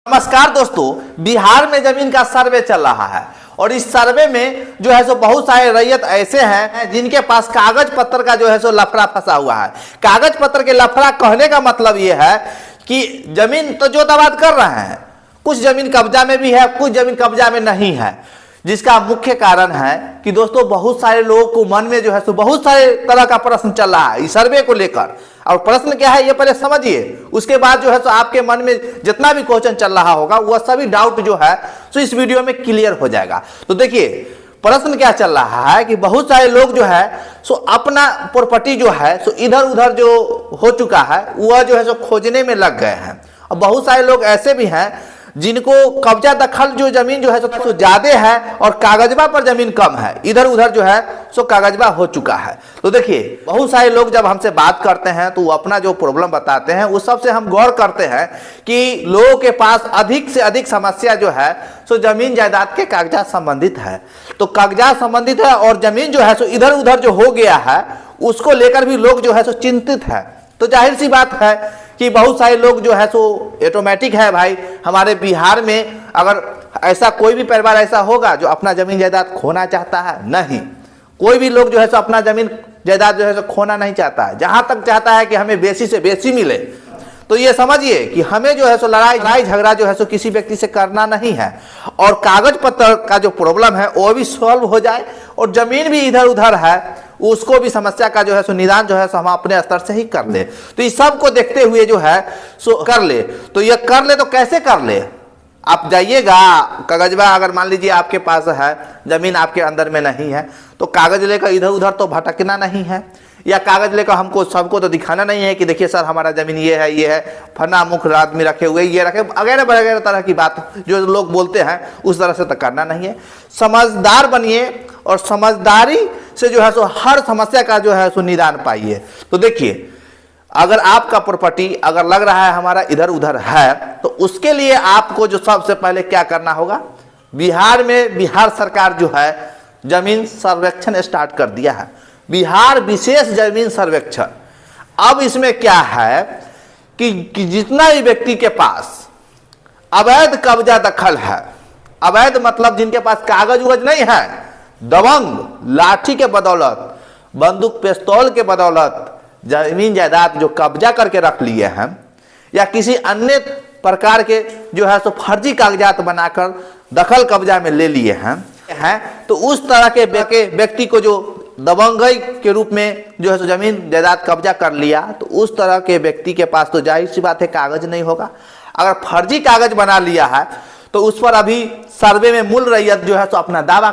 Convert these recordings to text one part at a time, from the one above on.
नमस्कार दोस्तों, बिहार में जमीन का सर्वे चल रहा है और इस सर्वे में जो है सो बहुत सारे रैयत ऐसे हैं जिनके पास कागज पत्र का जो है सो लफड़ा फंसा हुआ है। कागज पत्र के लफड़ा कहने का मतलब ये है कि जमीन तो जोताबाद कर रहे हैं, कुछ जमीन कब्जा में भी है, कुछ जमीन कब्जा में नहीं है, जिसका मुख्य कारण है कि दोस्तों बहुत सारे लोगों को मन में जो है सो बहुत सारे तरह का प्रश्न चल रहा है इस सर्वे को लेकर। और प्रश्न क्या है ये पहले समझिए, उसके बाद जो है सो आपके मन में जितना भी क्वेश्चन चल रहा होगा वह सभी डाउट जो है सो इस वीडियो में क्लियर हो जाएगा। तो देखिए प्रश्न क्या चल रहा है कि बहुत सारे लोग जो है सो अपना प्रॉपर्टी जो है सो इधर उधर जो हो चुका है वह जो है सो खोजने में लग गए हैं। और बहुत सारे लोग ऐसे भी हैं जिनको कब्जा दखल जो जमीन जो है सो ज्यादा है और कागजबा पर जमीन कम है, इधर उधर जो है सो कागजबा हो चुका है। तो देखिए बहुत सारे लोग जब हमसे बात करते हैं तो वो अपना जो प्रॉब्लम बताते हैं उस सब से हम गौर करते हैं कि लोगों के पास अधिक से अधिक समस्या जो है सो जमीन जायदाद के कागजात संबंधित है। तो कागजात संबंधित है और जमीन जो है सो इधर उधर जो हो गया है उसको लेकर भी लोग जो है सो चिंतित है। तो जाहिर सी बात है कि बहुत सारे लोग जो है सो ऑटोमेटिक है भाई, हमारे बिहार में अगर ऐसा कोई भी परिवार ऐसा होगा जो अपना जमीन जायदाद खोना चाहता है? नहीं, कोई भी लोग जो है सो अपना जमीन जायदाद जो है सो खोना नहीं चाहता है। जहां तक चाहता है कि हमें बेसी से बेसी मिले। तो ये समझिए कि हमें जो है सो लड़ाई झगड़ा जो है सो किसी व्यक्ति से करना नहीं है और कागज पत्र का जो प्रॉब्लम है वो भी सॉल्व हो जाए और जमीन भी इधर उधर है उसको भी समस्या का जो है सो निदान जो है सो हम अपने स्तर से ही कर ले। तो इस सब को देखते हुए जो है सो कर ले। तो ये कर ले तो कैसे कर ले? आप जाइएगा कागजबा, अगर मान लीजिए आपके पास है, जमीन आपके अंदर में नहीं है तो कागज लेकर इधर उधर तो भटकना नहीं है, या कागज लेकर हमको सबको तो दिखाना नहीं है कि देखिए सर हमारा जमीन ये है, फना मुख आदमी रखे हुए ये रखे वगैरह वगैरह तरह की बात जो लोग बोलते हैं उस तरह से तो करना नहीं है। समझदार बनिए और समझदारी से जो है सो हर समस्या का जो है सो निदान पाइए। तो देखिए अगर आपका प्रॉपर्टी अगर लग रहा है हमारा इधर उधर है तो उसके लिए आपको जो सबसे पहले क्या करना होगा, बिहार में बिहार सरकार जो है जमीन सर्वेक्षण स्टार्ट कर दिया है, बिहार विशेष जमीन सर्वेक्षण। अब इसमें क्या है कि जितना भी व्यक्ति के पास अवैध कब्जा दखल है, अवैध मतलब जिनके पास कागज उगज नहीं है, दबंग लाठी के बदौलत, बंदूक पिस्तौल के बदौलत जमीन जायदाद जो कब्जा करके रख लिए हैं या किसी अन्य प्रकार के जो है सो फर्जी कागजात बनाकर दखल कब्जा में ले लिए हैं तो उस तरह के व्यक्ति को जो दबंगई के रूप में जो है सो जमीन जायदाद कब्जा कर लिया तो उस तरह के व्यक्ति के पास तो जाहिर सी बात है कागज नहीं होगा। अगर फर्जी कागज बना लिया है तो उस पर अभी सर्वे में मूल रैयत जो है सो अपना दावा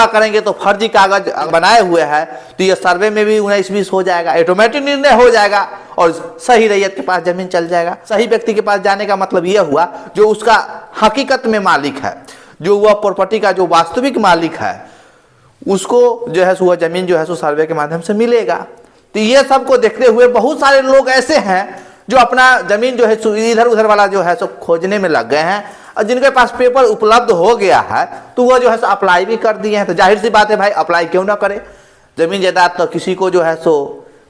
करेंगे तो फर्जी कागज बनाए हुए हैं तो ये सर्वे में भी 19-20 हो जाएगा, ऑटोमेटिक निर्णय हो जाएगा और सही रैयत के पास जमीन चल जाएगा। सही व्यक्ति के पास जाने का मतलब ये हुआ जो उसका हकीकत में मालिक है, जो वह प्रॉपर्टी का जो वास्तविक मालिक है उसको जो है वह जमीन जो है सो सर्वे के माध्यम से मिलेगा। तो ये सब को देखते हुए बहुत सारे लोग ऐसे हैं जो अपना जमीन जो है इधर उधर वाला जो है सो खोजने में लग गए हैं और जिनके पास पेपर उपलब्ध हो गया है तो वह जो है सो अप्लाई भी कर दिए हैं। तो जाहिर सी बात है भाई अप्लाई क्यों ना करे, जमीन जायदाद तो किसी को जो है सो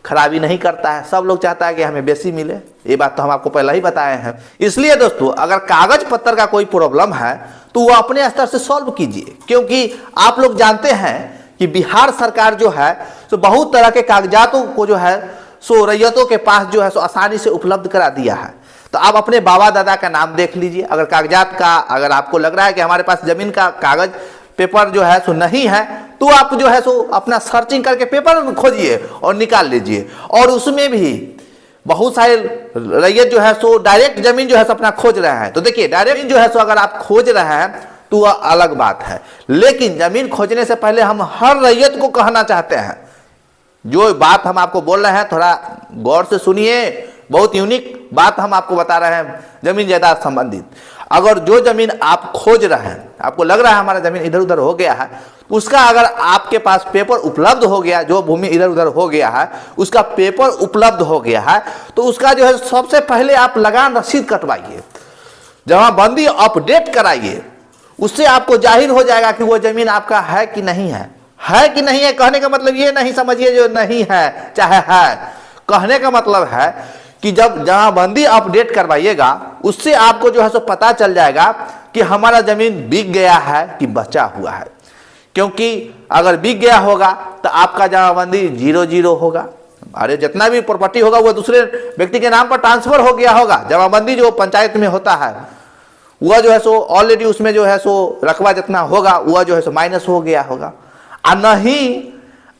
खराबी नहीं करता है, सब लोग चाहता है कि हमें बेसी मिले। ये बात तो हम आपको पहले ही बताए हैं। इसलिए दोस्तों अगर कागज पत्र का कोई प्रॉब्लम है तो वह अपने स्तर से सॉल्व कीजिए, क्योंकि आप लोग जानते हैं कि बिहार सरकार जो है सो बहुत तरह के कागजातों को जो है सो रैयतों के पास जो है सो आसानी से उपलब्ध करा दिया है। तो आप अपने बाबा दादा का नाम देख लीजिए, अगर कागजात का अगर आपको लग रहा है कि हमारे पास जमीन का कागज पेपर जो है सो नहीं है तो आप जो है सो अपना सर्चिंग करके पेपर खोजिए और निकाल लीजिए। और उसमें भी बहुत सारे रैयत जो है सो डायरेक्ट जमीन जो है सो अपना खोज रहे हैं। तो देखिए डायरेक्ट जो है सो अगर आप खोज रहे हैं तो वह अलग बात है, लेकिन जमीन खोजने से पहले हम हर रैयत को कहना चाहते हैं। जो बात हम आपको बोल रहे हैं थोड़ा गौर से सुनिए, बहुत यूनिक बात हम आपको बता रहे हैं जमीन जायदाद संबंधित। अगर जो जमीन आप खोज रहे हैं, आपको लग रहा है हमारा जमीन इधर उधर हो गया है, उसका अगर आपके पास पेपर उपलब्ध हो गया, जो भूमि इधर उधर हो गया है उसका पेपर उपलब्ध हो गया है तो उसका जो है सबसे पहले आप लगान रसीद कटवाइए, जमाबंदी अपडेट कराइए। उससे आपको जाहिर हो जाएगा कि वो जमीन आपका है कि नहीं है। है कि नहीं है कहने का मतलब ये नहीं समझिए जो नहीं है चाहे है, कहने का मतलब है कि जब जमाबंदी अपडेट करवाइएगा उससे आपको जो है सो पता चल जाएगा कि हमारा जमीन बिक गया है कि बचा हुआ है। क्योंकि अगर बिक गया होगा तो आपका जमाबंदी 0-0 होगा, अरे जितना भी प्रॉपर्टी होगा वो दूसरे व्यक्ति के नाम पर ट्रांसफर हो गया होगा। जमाबंदी जो पंचायत में होता है वह जो है सो ऑलरेडी उसमें जो है सो रकबा जितना होगा वह जो है सो माइनस हो गया होगा। और नहीं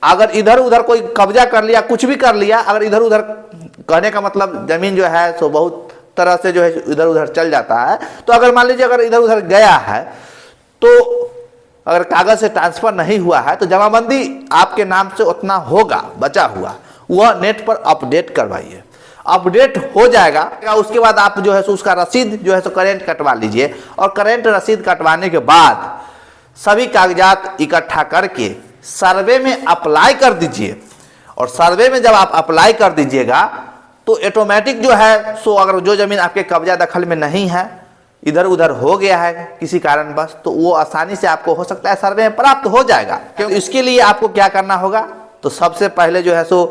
अगर इधर उधर कोई कब्जा कर लिया, कुछ भी कर लिया, अगर इधर उधर कहने का मतलब जमीन जो है सो बहुत तरह से जो है इधर उधर चल जाता है। तो अगर मान लीजिए अगर इधर उधर गया है तो अगर कागज से ट्रांसफर नहीं हुआ है तो जमाबंदी आपके नाम से उतना होगा बचा हुआ, वह नेट पर अपडेट करवाइए। अपडेट हो जाएगा उसके बाद आप जो है सो उसका रसीद जो है सो करेंट कटवा लीजिए। और करेंट रसीद कटवाने के बाद सभी कागजात इकट्ठा करके सर्वे में अप्लाई कर दीजिए। और सर्वे में जब आप अप्लाई कर दीजिएगा तो ऑटोमेटिक जो है सो अगर जो जमीन आपके कब्जा दखल में नहीं है, इधर उधर हो गया है किसी कारणवश, तो वो आसानी से आपको हो सकता है सर्वे में प्राप्त हो जाएगा। क्योंकि इसके लिए आपको क्या करना होगा, तो सबसे पहले जो है सो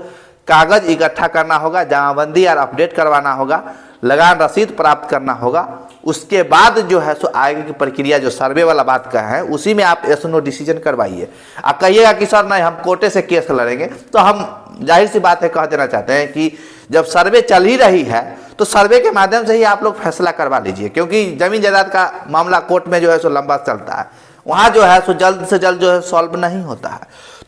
कागज इकट्ठा करना होगा, जमाबंदी और अपडेट करवाना होगा, लगान रसीद प्राप्त करना होगा। उसके बाद जो है सो आगे की प्रक्रिया जो सर्वे वाला बात का है उसी में आप यस नो डिसीजन करवाइए। आप कहिएगा कि सर नहीं हम कोर्टे से केस लड़ेंगे, तो हम जाहिर सी बात है कह देना चाहते हैं कि जब सर्वे चल ही रही है तो सर्वे के माध्यम से ही आप लोग फैसला करवा लीजिए। क्योंकि जमीन जायदाद का मामला कोर्ट में जो है सो लंबा चलता है, वहाँ जो है सो जल्द से जल्द जो है सॉल्व नहीं होता है।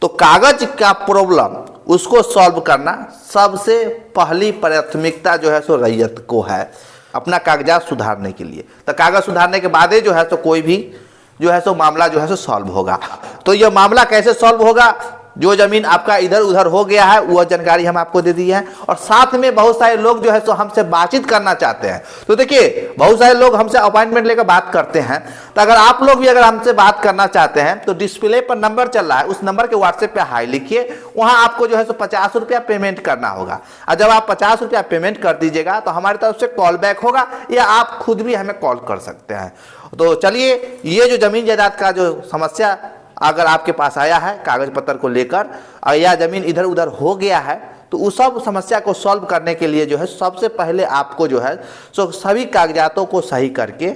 तो कागज का प्रॉब्लम उसको सॉल्व करना सबसे पहली प्राथमिकता जो है सो रैयत को है, अपना कागजात सुधारने के लिए। तो कागज सुधारने के बाद ही जो है सो कोई भी जो है सो मामला जो है सो सॉल्व होगा। तो यह मामला कैसे सॉल्व होगा, जो जमीन आपका इधर उधर हो गया है वह जानकारी हम आपको दे दी है। और साथ में बहुत सारे लोग जो है सो हमसे बातचीत करना चाहते हैं। तो देखिए बहुत सारे लोग हमसे अपॉइंटमेंट लेकर बात करते हैं। तो अगर आप लोग भी अगर हमसे बात करना चाहते हैं तो डिस्प्ले पर नंबर चल रहा है, उस नंबर के व्हाट्सएप पे हाई लिखिए। वहां आपको जो है सो 50 रुपया पेमेंट करना होगा। और जब आप 50 रुपया पेमेंट कर दीजिएगा तो हमारी तरफ से कॉल बैक होगा, या आप खुद भी हमें कॉल कर सकते हैं। तो चलिए, ये जो जमीन जायदाद का जो समस्या अगर आपके पास आया है कागज पत्र को लेकर, और या जमीन इधर उधर हो गया है, तो उस सब समस्या को सॉल्व करने के लिए जो है सबसे पहले आपको जो है सो सभी कागजातों को सही करके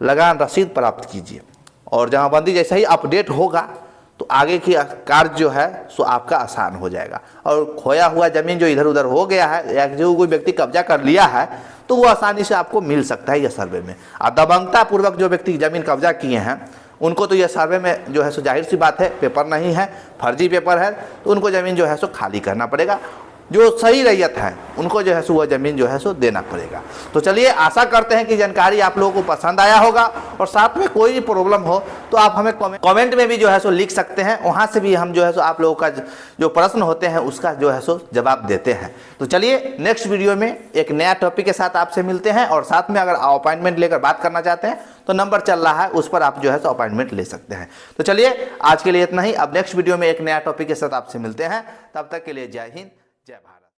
लगान रसीद प्राप्त कीजिए। और जमाबंदी जैसे ही अपडेट होगा तो आगे की कार्य जो है सो आपका आसान हो जाएगा। और खोया हुआ जमीन जो इधर उधर हो गया है या जो कोई व्यक्ति कब्जा कर लिया है तो वो आसानी से आपको मिल सकता है यह सर्वे में। और दबंगता पूर्वक जो व्यक्ति जमीन कब्जा किए हैं उनको तो यह सर्वे में जो है सो जाहिर सी बात है पेपर नहीं है, फर्जी पेपर है, तो उनको ज़मीन जो है सो खाली करना पड़ेगा। जो सही रैयत है उनको जो है सो वह ज़मीन जो है सो देना पड़ेगा। तो चलिए, आशा करते हैं कि जानकारी आप लोगों को पसंद आया होगा। और साथ में कोई भी प्रॉब्लम हो तो आप हमें कमेंट में भी जो है सो लिख सकते हैं, वहाँ से भी हम जो है सो आप लोगों का जो प्रश्न होते हैं उसका जो है सो जवाब देते हैं। तो चलिए, नेक्स्ट वीडियो में एक नया टॉपिक के साथ आपसे मिलते हैं। और साथ में अगर अपॉइंटमेंट लेकर बात करना चाहते हैं तो नंबर चल रहा है, उस पर आप जो है सो अपॉइंटमेंट ले सकते हैं। तो चलिए, आज के लिए इतना ही। अब नेक्स्ट वीडियो में एक नया टॉपिक के साथ आपसे मिलते हैं। तब तक के लिए जय हिंद, जय भारत।